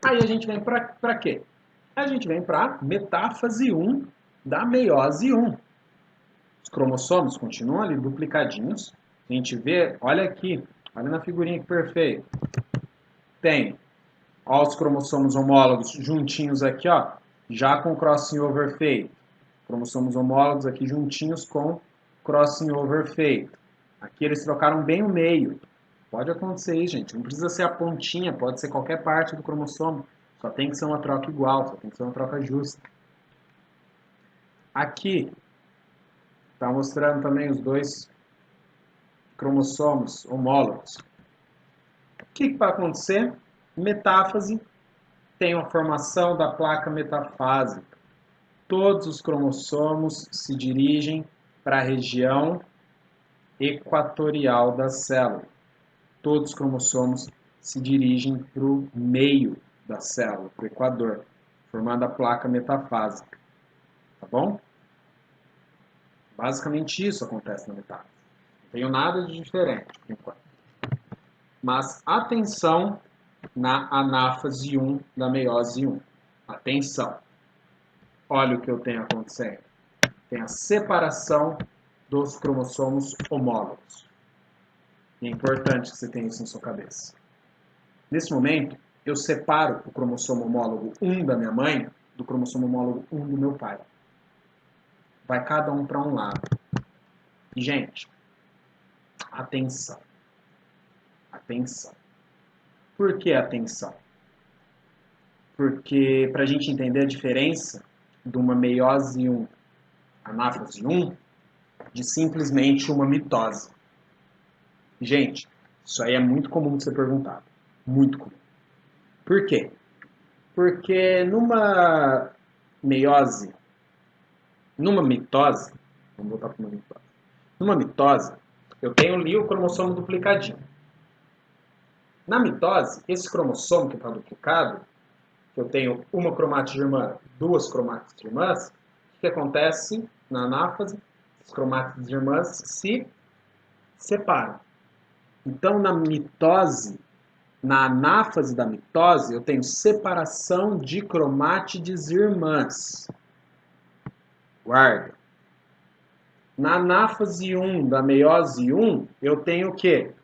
Aí a gente vem para quê? A gente vem para metáfase 1 da meiose 1. Os cromossomos continuam ali duplicadinhos. A gente vê, olha aqui, olha na figurinha que perfeito. Tem ó, os cromossomos homólogos juntinhos aqui, ó, já com crossing over feito. Cromossomos homólogos aqui juntinhos com crossing over feito. Aqui eles trocaram bem o meio. Pode acontecer isso, gente. Não precisa ser a pontinha, pode ser qualquer parte do cromossomo. Só tem que ser uma troca igual, só tem que ser uma troca justa. Aqui está mostrando também os dois cromossomos homólogos. O que vai acontecer? Metáfase tem a formação da placa metafásica. Todos os cromossomos se dirigem para a região equatorial da célula. Todos os cromossomos se dirigem para o meio da célula, para o equador, formando a placa metafásica. Tá bom? Basicamente isso acontece na metáfase. Não tenho nada de diferente, por enquanto. Mas atenção na anáfase 1 da meiose 1. Atenção. Olha o que eu tenho acontecendo. Tem a separação dos cromossomos homólogos. E é importante que você tenha isso na sua cabeça. Nesse momento, eu separo o cromossomo homólogo 1 da minha mãe do cromossomo homólogo 1 do meu pai. Vai cada um para um lado. E, gente, atenção. Atenção. Por que atenção? Porque, para a gente entender a diferença de uma meiose 1, anáfase 1, de simplesmente uma mitose. Gente, isso aí é muito comum de ser perguntado. Muito comum. Por quê? Porque numa mitose, vamos voltar para uma mitose. Numa mitose, eu tenho ali o cromossomo duplicadinho. Na mitose, esse cromossomo que está duplicado, que eu tenho uma cromátide irmã, duas cromátides irmãs, o que acontece na anáfase? As cromátides irmãs se separam. Então, na mitose, na anáfase da mitose, eu tenho separação de cromátides irmãs. Guarda. Na anáfase 1 da meiose 1, eu tenho o quê?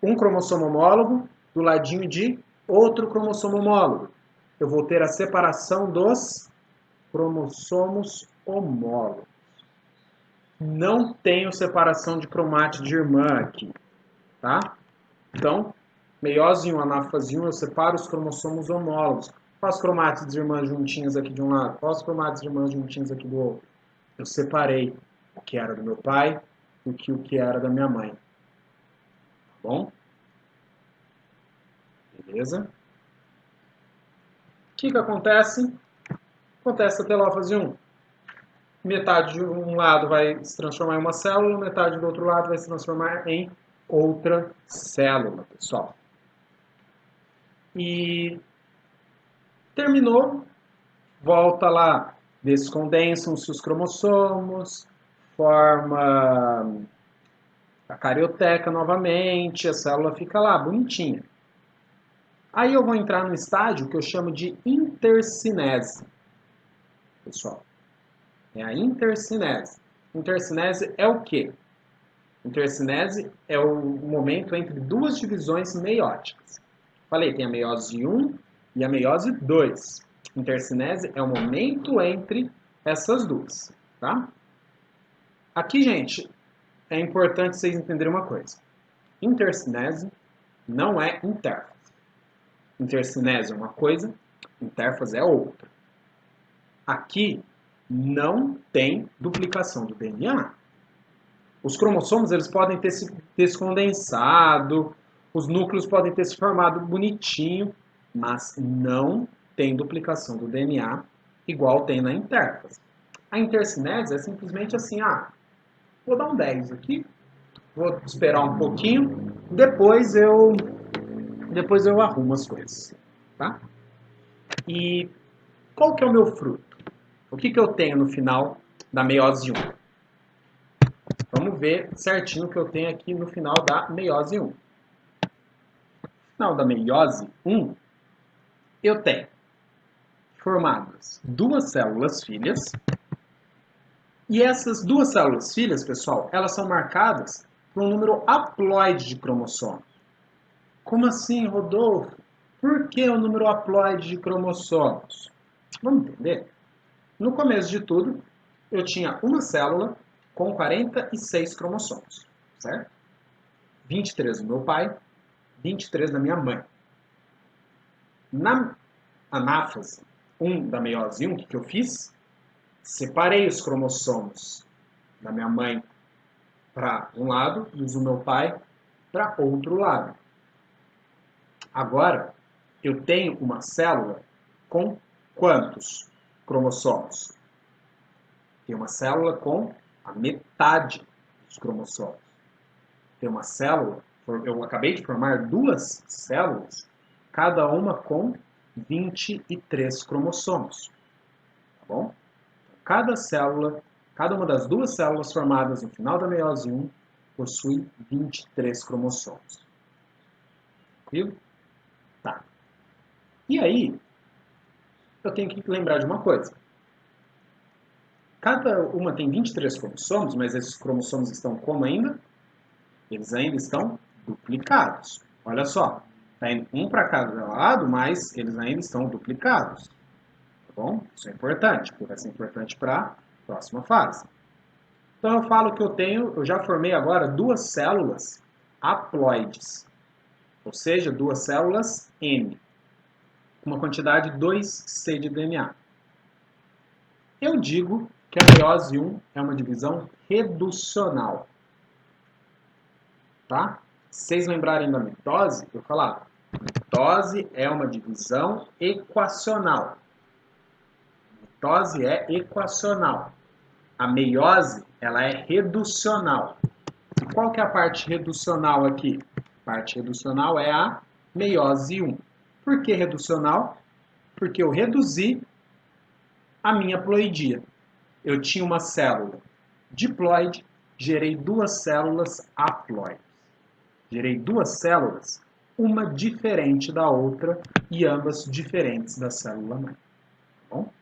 Um cromossomo homólogo do ladinho de outro cromossomo homólogo. Eu vou ter a separação dos cromossomos homólogos. Não tenho separação de cromátide irmã aqui, tá? Então, meiose 1, anáfase 1, eu separo os cromossomos homólogos. Quais cromátides irmãs juntinhas aqui de um lado? Quais cromátides irmãs juntinhas aqui do outro? Eu separei o que era do meu pai do que o que era da minha mãe. Tá bom? Beleza? O que acontece? Acontece a telófase 1. Metade de um lado vai se transformar em uma célula, metade do outro lado vai se transformar em outra célula, pessoal. E terminou, volta lá, descondensam-se os cromossomos, forma a carioteca novamente, a célula fica lá, bonitinha. Aí eu vou entrar no estágio que eu chamo de intercinese, pessoal. É a intercinese. Intercinese é o quê? Intercinese é o momento entre duas divisões meióticas. Falei, tem a meiose 1 e a meiose 2. Intercinese é o momento entre essas duas, tá? Aqui, gente, é importante vocês entenderem uma coisa. Intercinese não é intérfase. Intercinese é uma coisa, intérfase é outra. Aqui não tem duplicação do DNA. Os cromossomos eles podem ter se condensado, os núcleos podem ter se formado bonitinho, mas não tem duplicação do DNA igual tem na intérfase. A intercinese é simplesmente assim, vou dar um 10 aqui, vou esperar um pouquinho, depois eu arrumo as coisas, tá? E qual que é o meu fruto? O que eu tenho no final da meiose 1? Vamos ver certinho o que eu tenho aqui no final da meiose 1. No final da meiose 1, eu tenho formadas duas células filhas. E essas duas células filhas, pessoal, elas são marcadas por um número haploide de cromossomos. Como assim, Rodolfo? Por que o número haploide de cromossomos? Vamos entender? No começo de tudo, eu tinha uma célula com 46 cromossomos, certo? 23 do meu pai, 23 da minha mãe. Na anáfase 1 da meiose 1, o que eu fiz? Separei os cromossomos da minha mãe para um lado e os do meu pai para outro lado. Agora, eu tenho uma célula com quantos cromossomos? Tem uma célula com a metade dos cromossomos. Tem uma célula, eu acabei de formar duas células, cada uma com 23 cromossomos. Tá bom? Cada célula, cada uma das duas células formadas no final da meiose 1 possui 23 cromossomos. Tranquilo? Tá. E aí, eu tenho que lembrar de uma coisa. Cada uma tem 23 cromossomos, mas esses cromossomos estão como ainda? Eles ainda estão duplicados. Olha só, está indo um para cada lado, mas eles ainda estão duplicados. Tá bom? Isso é importante, porque vai ser importante para a próxima fase. Então eu falo que eu já formei agora duas células haploides, ou seja, duas células N, com uma quantidade 2C de DNA. Eu digo que a meiose 1 é uma divisão reducional. Tá? Se vocês lembrarem da mitose, eu falava, mitose é uma divisão equacional. Mitose é equacional. A meiose, ela é reducional. E qual que é a parte reducional aqui? A parte reducional é a meiose 1. Por que reducional? Porque eu reduzi a minha ploidia. Eu tinha uma célula diploide, gerei duas células haploides. Gerei duas células, uma diferente da outra e ambas diferentes da célula mãe. Tá bom?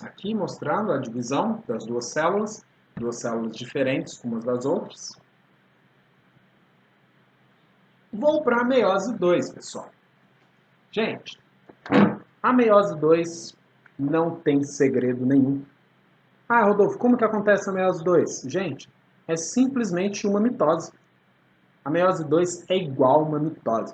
Aqui mostrando a divisão das duas células diferentes umas das outras. Vou para a meiose 2, pessoal. Gente, a meiose 2 não tem segredo nenhum. Ah, Rodolfo, como que acontece a meiose 2? Gente, é simplesmente uma mitose. A meiose 2 é igual a uma mitose.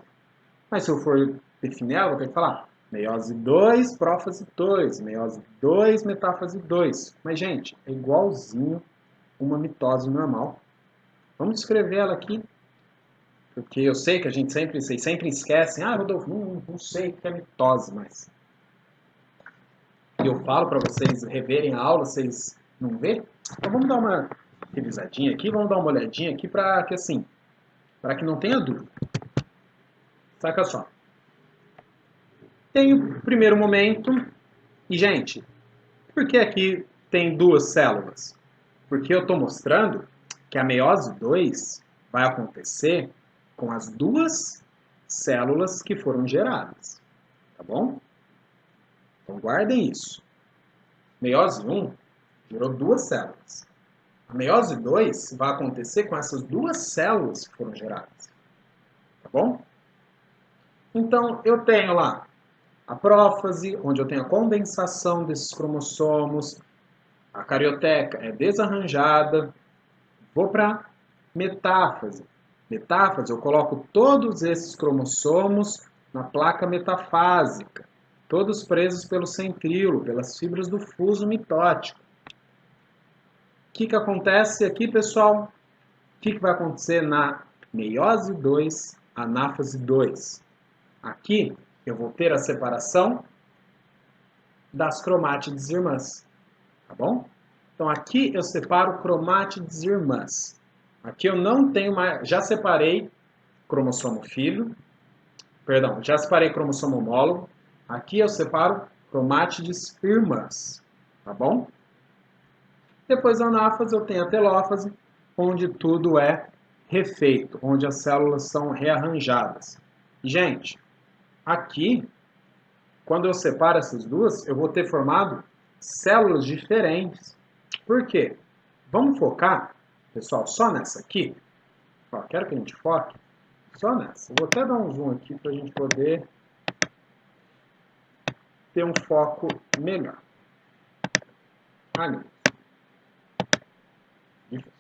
Mas se eu for definir ela, eu vou ter que falar meiose 2, prófase 2, meiose 2, metáfase 2. Mas, gente, é igualzinho uma mitose normal. Vamos escrever ela aqui, porque eu sei que vocês sempre esquecem. Ah, Rodolfo, não sei o que é mitose, mas... E eu falo para vocês reverem a aula, vocês não vê? Então vamos dar uma revisadinha aqui, vamos dar uma olhadinha aqui para que assim, para que não tenha dúvida. Saca só. Tem o primeiro momento, e gente, por que aqui tem duas células? Porque eu estou mostrando que a meiose 2 vai acontecer com as duas células que foram geradas, tá bom? Então guardem isso. Meiose 1 gerou duas células. A meiose 2 vai acontecer com essas duas células que foram geradas, tá bom? Então eu tenho lá a prófase, onde eu tenho a condensação desses cromossomos, a carioteca é desarranjada, vou para metáfase. Metáfase, eu coloco todos esses cromossomos na placa metafásica, todos presos pelo centríolo, pelas fibras do fuso mitótico. O que acontece aqui, pessoal? O que vai acontecer na meiose 2, anáfase 2? Aqui eu vou ter a separação das cromátides irmãs, tá bom? Então aqui eu separo cromátides irmãs. Aqui eu não tenho mais, já separei cromossomo filho, perdão, já separei cromossomo homólogo. Aqui eu separo cromátides irmãs, tá bom? Depois da anáfase eu tenho a telófase, onde tudo é refeito, onde as células são rearranjadas. Gente, aqui, quando eu separo essas duas, eu vou ter formado células diferentes. Por quê? Vamos focar, pessoal, só nessa aqui? Ó, quero que a gente foque só nessa. Eu vou até dar um zoom aqui para a gente poder ter um foco melhor. Ali. Difícil.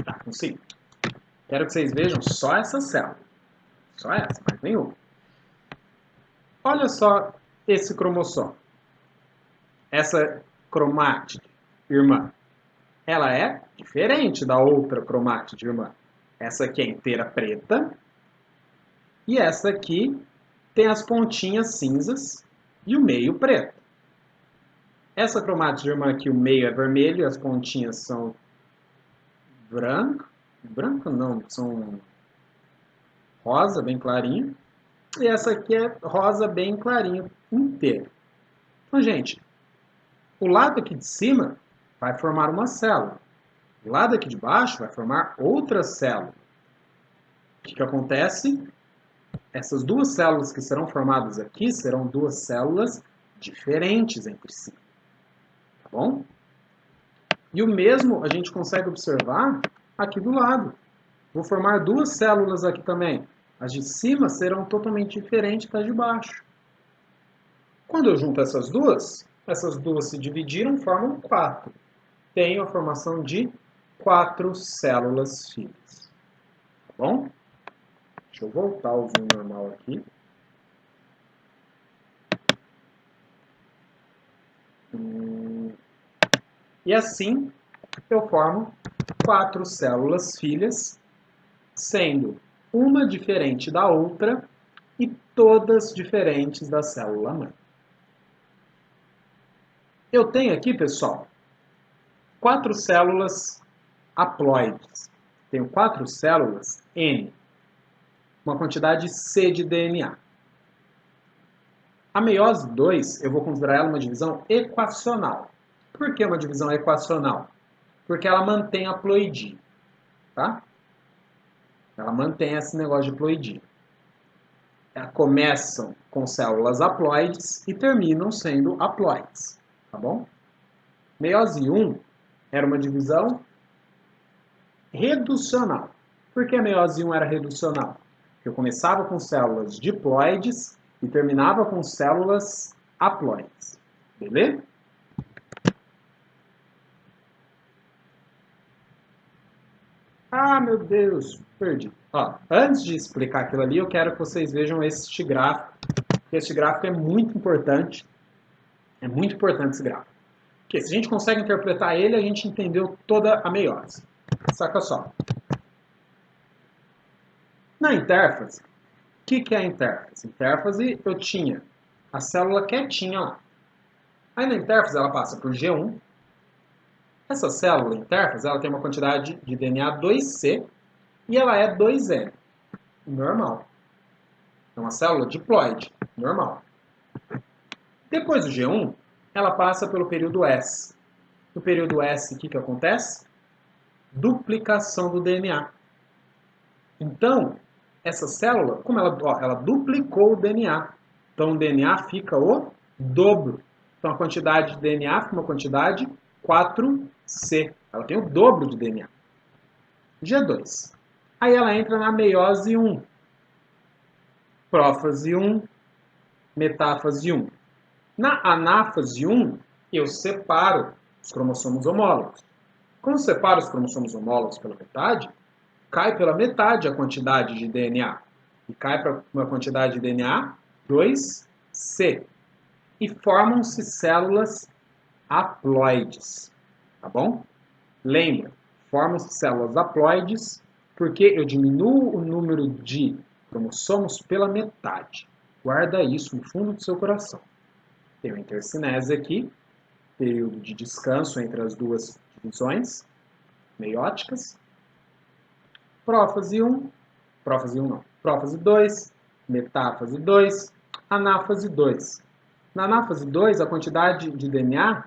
Tá, consegui. Quero que vocês vejam só essa célula. Só essa, mais nenhuma. Olha só esse cromossomo. Essa cromátide irmã. Ela é diferente da outra cromátide irmã. Essa aqui é inteira preta. E essa aqui tem as pontinhas cinzas e o meio preto. Essa cromátide irmã aqui, o meio é vermelho e as pontinhas são branco. Branco não, são rosa, bem clarinho. E essa aqui é rosa, bem clarinho, inteiro. Então, gente, o lado aqui de cima vai formar uma célula. O lado aqui de baixo vai formar outra célula. O que acontece? Essas duas células que serão formadas aqui serão duas células diferentes entre si. Tá bom? E o mesmo a gente consegue observar aqui do lado. Vou formar duas células aqui também. As de cima serão totalmente diferentes das de baixo. Quando eu junto essas duas se dividiram, formam 4. Tenho a formação de 4 células filhas. Tá bom? Deixa eu voltar ao zoom normal aqui. E assim eu formo 4 células filhas, sendo uma diferente da outra e todas diferentes da célula mãe. Eu tenho aqui, pessoal, 4 células haploides. Tenho 4 células N, uma quantidade C de DNA. A meiose 2, eu vou considerar ela uma divisão equacional. Por que uma divisão equacional? Porque ela mantém a haploidia, tá? Ela mantém esse negócio de haploidia. Elas começam com células haploides e terminam sendo haploides, tá bom? Meiose 1 era uma divisão reducional. Por que a meiose 1 era reducional? Porque eu começava com células diploides e terminava com células haploides. Beleza? Ah, meu Deus, perdi. Ó, antes de explicar aquilo ali, eu quero que vocês vejam este gráfico. Este gráfico é muito importante. É muito importante esse gráfico. Porque se a gente consegue interpretar ele, a gente entendeu toda a meiose. Saca só. Na intérfase, o que é a intérfase? Intérfase, eu tinha a célula quietinha lá. Aí na intérfase ela passa por G1. Essa célula intérfase ela tem uma quantidade de DNA 2C e ela é 2N, normal. É uma célula diploide, normal. Depois do G1, ela passa pelo período S. No período S, o que acontece? Duplicação do DNA. Então, essa célula, como ela duplicou o DNA, então o DNA fica o dobro. Então a quantidade de DNA fica uma quantidade 4C. Ela tem o dobro de DNA. G2. Aí ela entra na meiose 1. Prófase 1. Metáfase 1. Na anáfase 1, eu separo os cromossomos homólogos. Quando eu separo os cromossomos homólogos pela metade, cai pela metade a quantidade de DNA. E cai para uma quantidade de DNA 2C. E formam-se células haploides. Tá bom? Lembra, formam-se células haploides porque eu diminuo o número de cromossomos pela metade. Guarda isso no fundo do seu coração. Tem uma intercinese aqui, período de descanso entre as duas divisões meióticas. Prófase 1, prófase 1 não, prófase 2, metáfase 2, anáfase 2. Na anáfase 2, a quantidade de DNA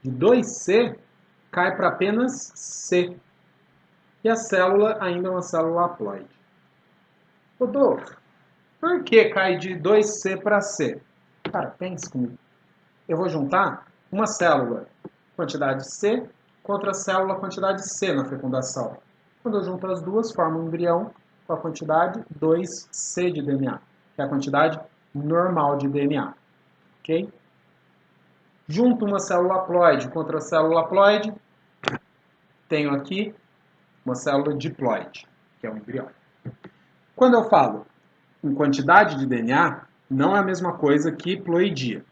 de 2C cai para apenas C. e a célula ainda é uma célula haploide. Rodolfo, por que cai de 2C para C? Cara, pense comigo. Eu vou juntar uma célula quantidade C contra a célula quantidade C na fecundação. Quando eu junto as duas, formo um embrião com a quantidade 2C de DNA, que é a quantidade normal de DNA. Ok? Junto uma célula haploide contra a célula haploide, tenho aqui uma célula diploide, que é um embrião. Quando eu falo em quantidade de DNA, não é a mesma coisa que ploidia.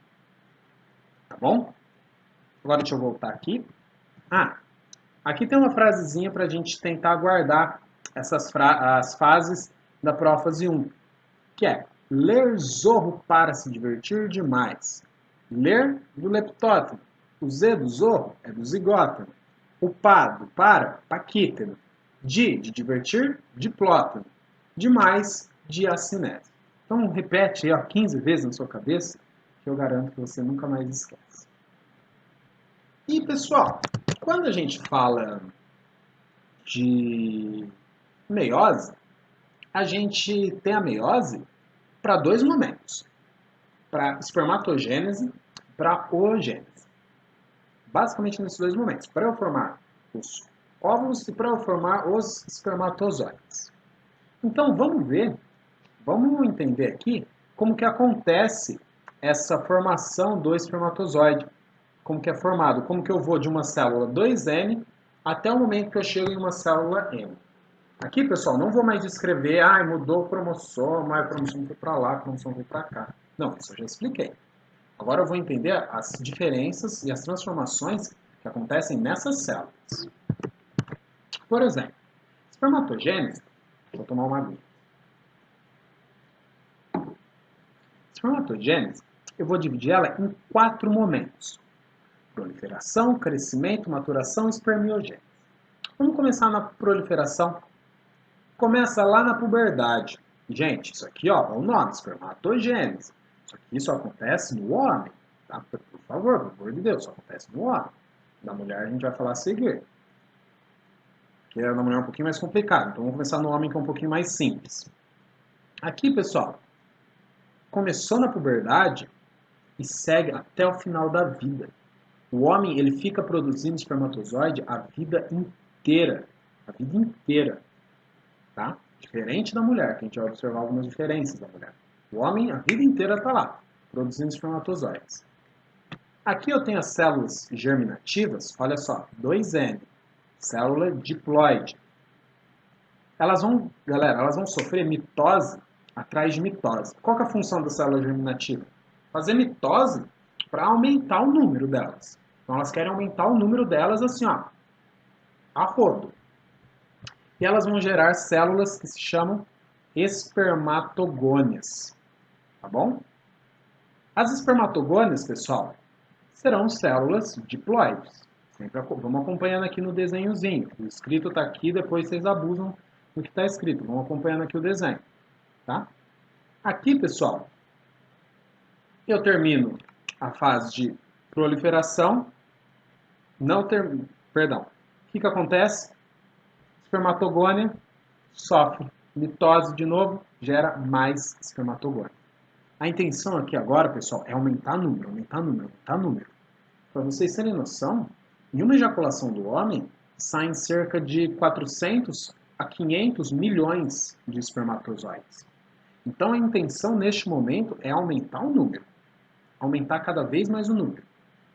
Tá bom? Agora deixa eu voltar aqui. Aqui tem uma frasezinha para a gente tentar guardar as fases da prófase 1, que é ler zorro para se divertir demais. Ler do leptóteno. O Z do zorro é do zigóteno. O pá do para, paquíteno. De divertir, diplóteno. Demais, diacinese. Então repete aí, ó, 15 vezes na sua cabeça, que eu garanto que você nunca mais esquece. E pessoal, quando a gente fala de meiose, a gente tem a meiose para dois momentos. Para espermatogênese, para oogênese. Basicamente nesses dois momentos. Para eu formar os óvulos e para eu formar os espermatozoides. Então vamos entender aqui como que acontece essa formação do espermatozoide. Como que é formado, como que eu vou de uma célula 2N até o momento que eu chego em uma célula M. Aqui, pessoal, não vou mais descrever, mudou o cromossomo, o cromossomo foi para lá, o cromossomo foi para cá. Não, isso eu já expliquei. Agora eu vou entender as diferenças e as transformações que acontecem nessas células. Por exemplo, espermatogênese, vou tomar uma aguinha. Espermatogênese, eu vou dividir ela em 4 momentos. Proliferação, crescimento, maturação e espermiogênese. Vamos começar na proliferação. Começa lá na puberdade. Gente, isso aqui ó, é o nome, espermatogênese. Isso acontece no homem. Tá? Por favor, pelo amor de Deus, isso acontece no homem. Da mulher a gente vai falar a seguir. Porque na mulher é um pouquinho mais complicado. Então vamos começar no homem que é um pouquinho mais simples. Aqui, pessoal, começou na puberdade e segue até o final da vida. O homem ele fica produzindo espermatozoide a vida inteira. A vida inteira. Tá? Diferente da mulher, que a gente vai observar algumas diferenças da mulher. O homem a vida inteira está lá, produzindo espermatozoides. Aqui eu tenho as células germinativas, olha só, 2N, célula diploide. Elas vão sofrer mitose atrás de mitose. Qual que é a função da célula germinativa? Fazer mitose para aumentar o número delas. Então elas querem aumentar o número delas assim, ó, a rodo. E elas vão gerar células que se chamam espermatogônias. Tá bom? As espermatogônias, pessoal, serão células diploides. Sempre vamos acompanhando aqui no desenhozinho. O escrito está aqui, depois vocês abusam do que está escrito. Vamos acompanhando aqui o desenho. Tá? Aqui, pessoal, eu termino a fase de proliferação. Perdão. O que acontece? Espermatogônia sofre mitose de novo, gera mais espermatogônia. A intenção aqui agora, pessoal, é aumentar número. Para vocês terem noção, em uma ejaculação do homem, saem cerca de 400 a 500 milhões de espermatozoides. Então a intenção neste momento é aumentar o número. Aumentar cada vez mais o número.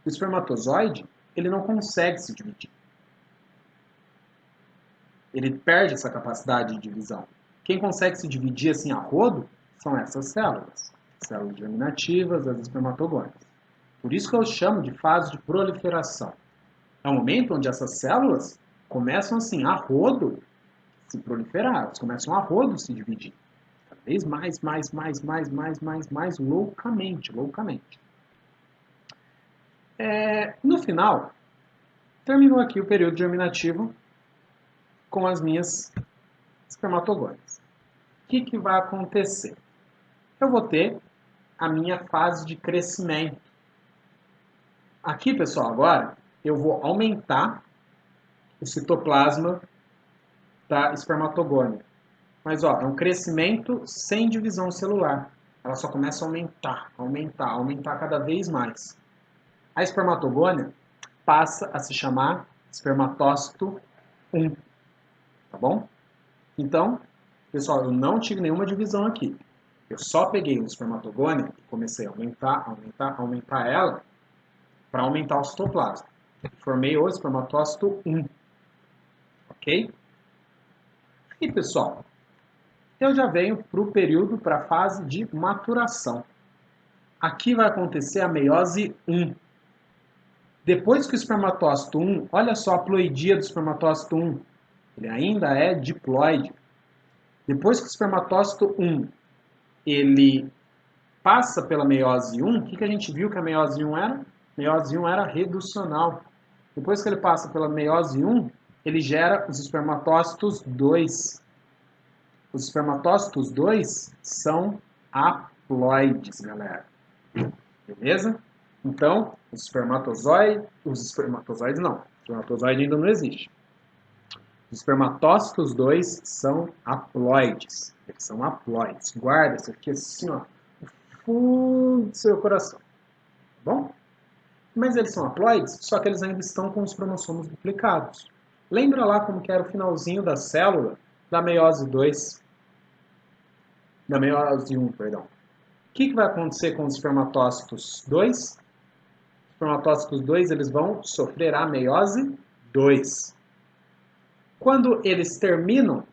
O espermatozoide, ele não consegue se dividir. Ele perde essa capacidade de divisão. Quem consegue se dividir assim a rodo são essas células. Células germinativas, as espermatogônias. Por isso que eu chamo de fase de proliferação. É o momento onde essas células começam assim a rodo se proliferar. Elas começam a rodo se dividir. Cada vez mais loucamente. No final, terminou aqui o período germinativo com as minhas espermatogônias. O que vai acontecer? Eu vou ter a minha fase de crescimento. Aqui, pessoal, agora eu vou aumentar o citoplasma da espermatogônia. Mas ó, é um crescimento sem divisão celular. Ela só começa a aumentar, aumentar, aumentar cada vez mais. A espermatogônia passa a se chamar espermatócito 1, tá bom? Então, pessoal, eu não tive nenhuma divisão aqui. Eu só peguei uma espermatogônia e comecei a aumentar, aumentar, aumentar ela para aumentar o citoplasma. Formei o espermatócito 1, ok? E pessoal, eu já venho para o período, para a fase de maturação. Aqui vai acontecer a meiose 1. Depois que o espermatócito 1, olha só a ploidia do espermatócito 1, ele ainda é diploide. Depois que o espermatócito 1 ele passa pela meiose 1, o que a gente viu que a meiose 1 era? A meiose 1 era reducional. Depois que ele passa pela meiose 1, ele gera os espermatócitos 2. Os espermatócitos 2 são haploides, galera. Beleza? Então, os espermatozoide ainda não existe. Os espermatócitos 2 são haploides. Eles são haploides. Guarda isso aqui assim, ó, no fundo do seu coração. Tá bom? Mas eles são haploides, só que eles ainda estão com os cromossomos duplicados. Lembra lá como que era o finalzinho da célula da meiose 2? Da meiose 1, perdão. O que vai acontecer com os espermatócitos 2? Os espermatócitos 2 eles vão sofrer a meiose 2. Quando eles terminam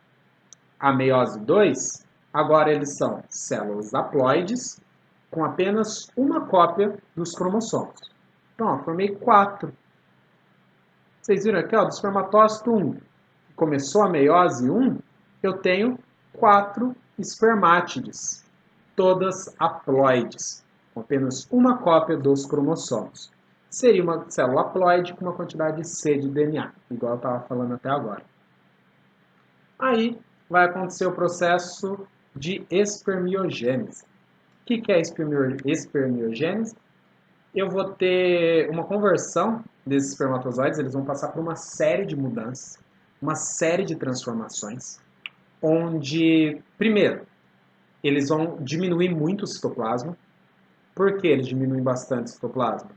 a meiose 2, agora eles são células haploides com apenas uma cópia dos cromossomos. Então, ó, formei 4. Vocês viram aqui, ó, do espermatócito 1, que começou a meiose 1, eu tenho 4 espermátides, todas haploides, com apenas uma cópia dos cromossomos. Seria uma célula haploide com uma quantidade C de DNA, igual eu estava falando até agora. Aí vai acontecer o processo de espermiogênese. O que é espermiogênese? Eu vou ter uma conversão desses espermatozoides, eles vão passar por uma série de mudanças, uma série de transformações, onde, primeiro, eles vão diminuir muito o citoplasma. Por que eles diminuem bastante o citoplasma?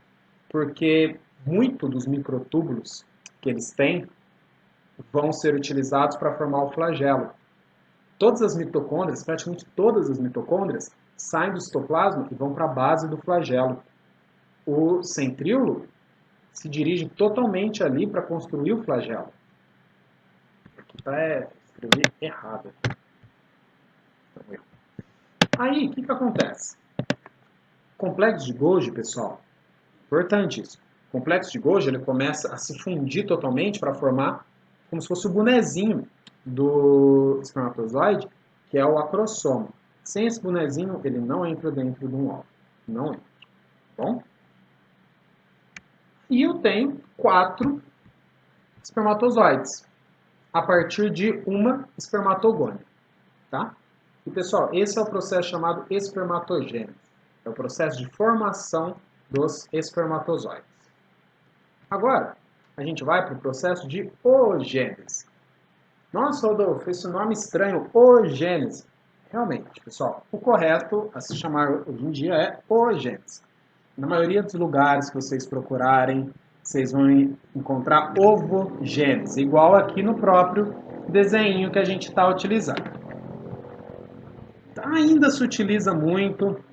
Porque muito dos microtúbulos que eles têm vão ser utilizados para formar o flagelo. Todas as mitocôndrias, praticamente todas as mitocôndrias, saem do citoplasma e vão para a base do flagelo. O centríolo se dirige totalmente ali para construir o flagelo. Aqui está escrevi errado. Aí, o que acontece? Complexo de Golgi, pessoal, importante isso. O complexo de Golgi ele começa a se fundir totalmente para formar como se fosse o bonezinho do espermatozoide, que é o acrosoma. Sem esse bonezinho, ele não entra dentro de um óvulo. Não entra. Bom? E eu tenho 4 espermatozoides a partir de uma espermatogônia. Tá? E, pessoal, esse é o processo chamado espermatogênese. É o processo de formação dos espermatozoides. Agora, a gente vai para o processo de oogênese. Nossa, Rodolfo, esse nome estranho, oogênese. Realmente, pessoal, o correto a se chamar hoje em dia é oogênese. Na maioria dos lugares que vocês procurarem, vocês vão encontrar ovogênese, igual aqui no próprio desenho que a gente está utilizando. Ainda se utiliza muito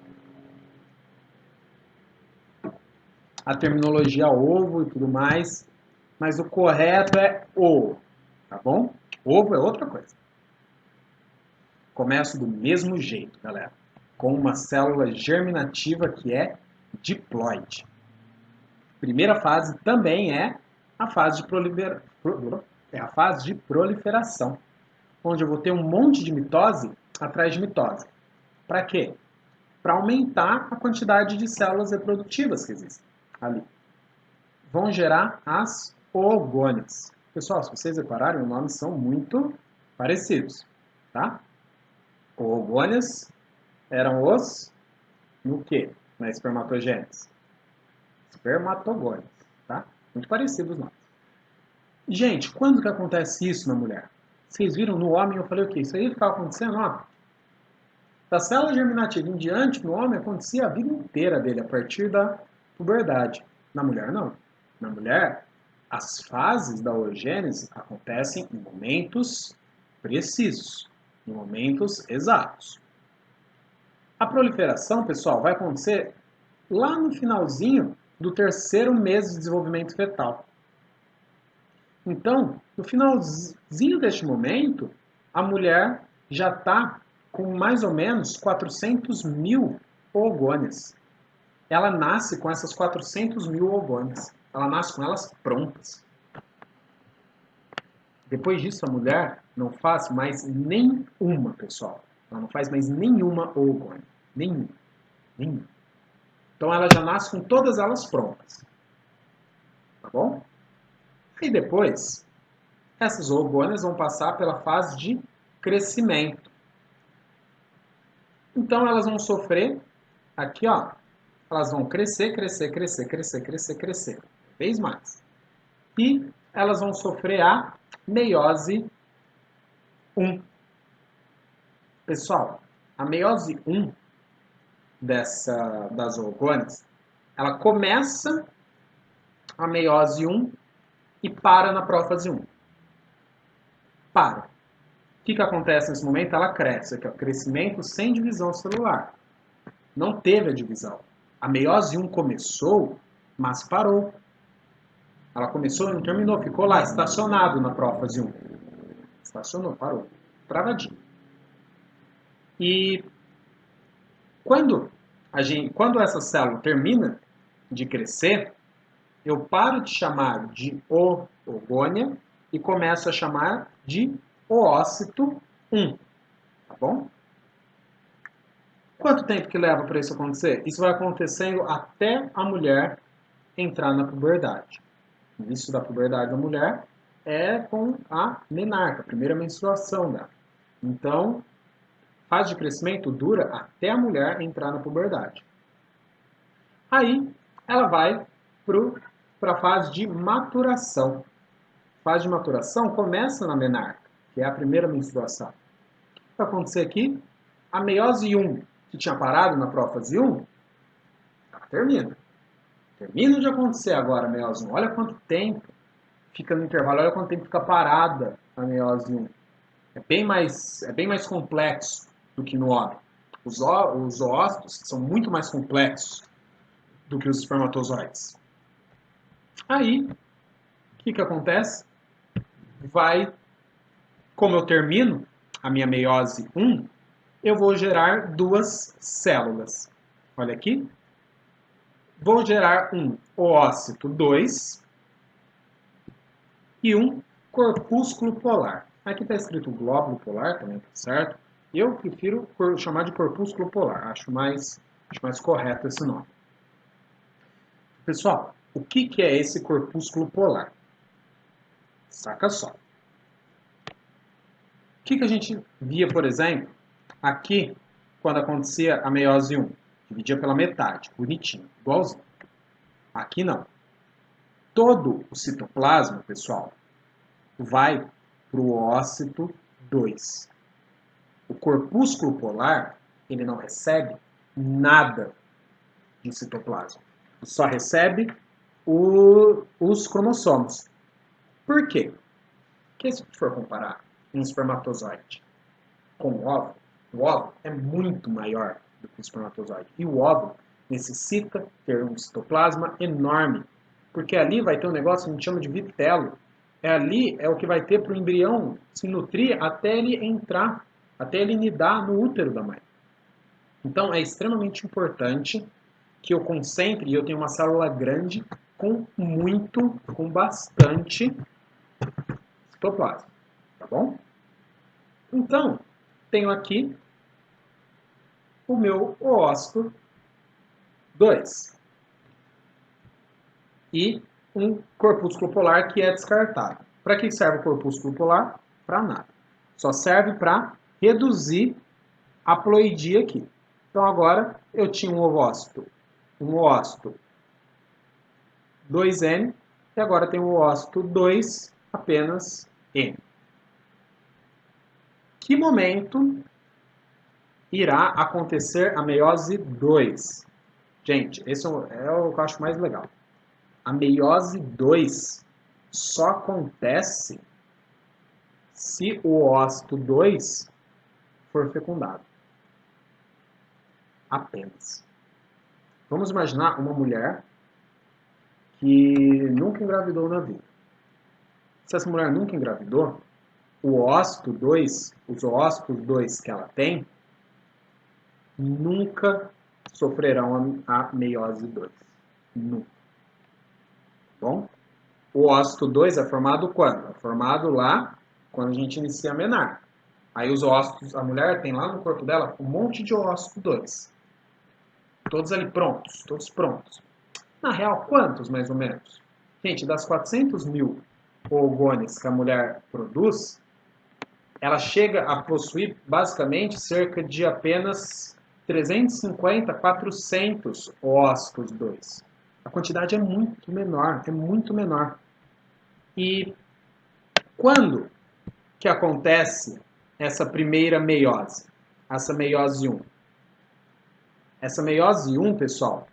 a terminologia ovo e tudo mais, mas o correto é o, tá bom? Ovo é outra coisa. Começo do mesmo jeito, galera, com uma célula germinativa que é diploide. Primeira fase também é a fase de proliferação, onde eu vou ter um monte de mitose atrás de mitose. Para quê? Para aumentar a quantidade de células reprodutivas que existem ali. Vão gerar as oogônias. Pessoal, se vocês repararem, os nomes são muito parecidos, tá? Oogônias eram os no quê? Na espermatogênese. Espermatogônias, tá? Muito parecidos os nomes. Gente, quando que acontece isso na mulher? Vocês viram no homem, eu falei o quê? Isso aí ficava acontecendo, ó. Da célula germinativa em diante, no homem, acontecia a vida inteira dele, a partir da puberdade. Na mulher, não. Na mulher, as fases da orogênese acontecem em momentos precisos, em momentos exatos. A proliferação, pessoal, vai acontecer lá no finalzinho do 3º mês de desenvolvimento fetal. Então, no finalzinho deste momento, a mulher já está com mais ou menos 400 mil oogônias. Ela nasce com essas 400 mil oogônias. Ela nasce com elas prontas. Depois disso, a mulher não faz mais nenhuma, pessoal. Ela não faz mais nenhuma oogônia. Nenhuma. Então, ela já nasce com todas elas prontas. Tá bom? E depois, essas oogônias vão passar pela fase de crescimento. Então, elas vão sofrer, aqui, ó, elas vão crescer, cada vez mais. E elas vão sofrer a meiose 1. Pessoal, a meiose 1 das oogônias, ela começa a meiose 1 e para na prófase 1. Para. O que acontece nesse momento? Ela cresce, aqui, ó, crescimento sem divisão celular. Não teve a divisão. A meiose 1 começou, mas parou. Ela começou e não terminou, ficou lá, estacionado na prófase 1. Estacionou, parou. Travadinho. E quando essa célula termina de crescer, eu paro de chamar de oogônia e começo a chamar de oócito 1. Tá bom? Quanto tempo que leva para isso acontecer? Isso vai acontecendo até a mulher entrar na puberdade. O início da puberdade da mulher é com a menarca, a primeira menstruação dela. Então, a fase de crescimento dura até a mulher entrar na puberdade. Aí, ela vai para a fase de maturação. A fase de maturação começa na menarca, que é a primeira menstruação. O que vai acontecer aqui? A meiose 1, que tinha parado na prófase 1, ela termina. Termina de acontecer agora a meiose 1. Olha quanto tempo fica no intervalo, olha quanto tempo fica parada a meiose 1. É bem mais complexo do que no homem. Os oócitos são muito mais complexos do que os espermatozoides. Aí, o que acontece? Como eu termino a minha meiose 1, eu vou gerar 2 células. Olha aqui. Vou gerar um oócito 2 e um corpúsculo polar. Aqui está escrito glóbulo polar também, tá certo? Eu prefiro chamar de corpúsculo polar. Acho mais correto esse nome. Pessoal, o que é esse corpúsculo polar? Saca só. O que a gente via, por exemplo, aqui, quando acontecia a meiose 1? Dividia pela metade, bonitinho, igualzinho. Aqui não. Todo o citoplasma, pessoal, vai para o oócito 2. O corpúsculo polar, ele não recebe nada de citoplasma. Ele só recebe os cromossomos. Por quê? Porque se for comparar um espermatozoide com o óvulo é muito maior do que o espermatozoide. E o óvulo necessita ter um citoplasma enorme, porque ali vai ter um negócio que a gente chama de vitelo. Ali é o que vai ter para o embrião se nutrir até ele entrar, até ele nidar no útero da mãe. Então é extremamente importante que eu concentre e eu tenha uma célula grande com bastante citoplasma, tá bom? Então, tenho aqui o meu oócito 2 e um corpúsculo polar que é descartado. Para que serve o corpúsculo polar? Para nada. Só serve para reduzir a ploidia aqui. Então agora eu tinha um oócito 2N e agora tem um oócito 2 apenas N. Que momento irá acontecer a meiose 2? Gente, esse é o que eu acho mais legal. A meiose 2 só acontece se o ócito 2 for fecundado. Apenas. Vamos imaginar uma mulher que nunca engravidou na vida. Se essa mulher nunca engravidou, o ócito 2, os ócitos 2 que ela tem, nunca sofrerão a meiose 2. Nunca. Bom? O ócito 2 é formado quando? É formado lá quando a gente inicia a menar. Aí os ócitos, a mulher tem lá no corpo dela um monte de ócito 2. Todos ali prontos, todos prontos. Na real, quantos mais ou menos? Gente, das 400 mil oogônios que a mulher produz, ela chega a possuir basicamente cerca de apenas 350, 400 ócitos 2. A quantidade é muito menor, é muito menor. E quando que acontece essa primeira meiose? Essa meiose 1. Essa meiose 1, pessoal,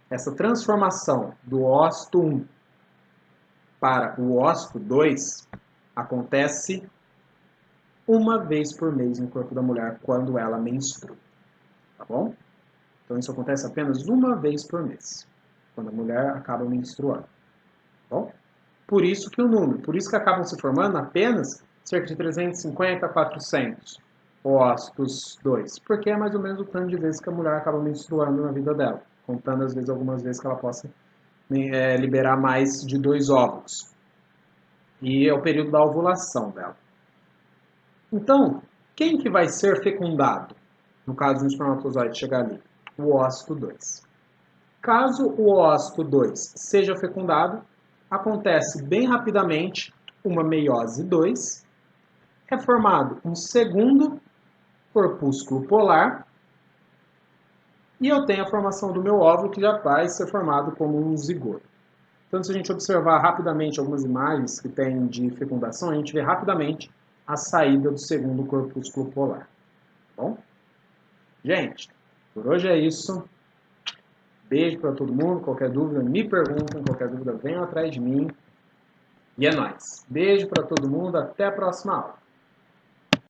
essa transformação do ócito 1 para o ócito 2 acontece uma vez por mês no corpo da mulher quando ela menstrua. Tá bom? Então isso acontece apenas uma vez por mês, quando a mulher acaba menstruando. Tá bom? Por isso que o número, por isso que acabam se formando apenas cerca de 350 a 400 ócitos 2, porque é mais ou menos o tanto de vezes que a mulher acaba menstruando na vida dela, contando às vezes algumas vezes que ela possa liberar mais de 2 óvulos. E é o período da ovulação dela. Então, quem que vai ser fecundado? No caso de um espermatozoide chegar ali, o ócito 2. Caso o ócito 2 seja fecundado, acontece bem rapidamente uma meiose 2, é formado um segundo corpúsculo polar e eu tenho a formação do meu óvulo que já vai ser formado como um zigoto. Então, se a gente observar rapidamente algumas imagens que tem de fecundação, a gente vê rapidamente a saída do segundo corpúsculo polar. Tá bom? Gente, por hoje é isso. Beijo para todo mundo. Qualquer dúvida, me perguntem. Qualquer dúvida, venham atrás de mim. E é nóis. Beijo para todo mundo. Até a próxima aula.